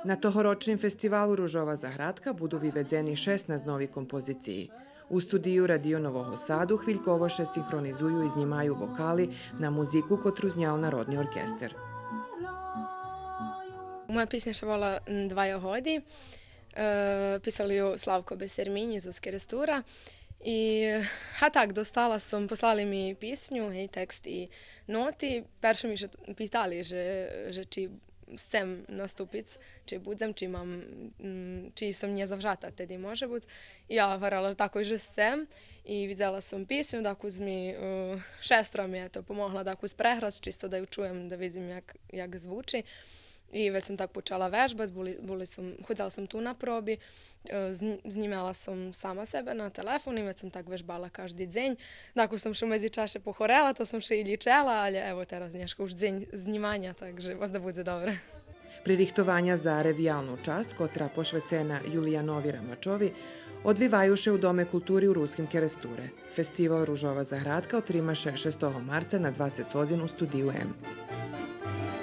На тогорочним фестивалу Ружова заградка буду виведзени 16 нови композиции. У студiju Radio Нового Саду хвильковоше синхронизуju и знімaju вокали на музику котру знял Народни оркестр. Moja pjesня še vola Dvaja hodi. Pisali ju Slavko Beserminj iz Oskerestura. I tak, dostala som, poslali mi písňu, hej, text i noti. Perše mi še pitali, že či chcem nastupic, či budem, či som nezavžata, tedy može bud. Ja varala tako, že chcem i vidjela sam písňu, dakle mi šestra mi je to pomogla dakle prehras, čisto da ju čujem, da vidim jak zvuči. I već sam tak počela vežbati, hodila sam tu na probi, znimala sam sama sebe na telefon i već sam tak vežbala každi dzenj. Dakle sam še u mezi čaše pohorela, to sam še i ličela, ali evo teraz nješko už dzenj znimanja, takže možda bude dobro. Пририхтовanja za revijalnu čast, kotra pošvecena Julijanovi Ramačovi, odvivaju še u Dome kulturi u Ruskim Keresture. Festival Ružova заградка отримаше 6 марта на 20 годин у студiju M.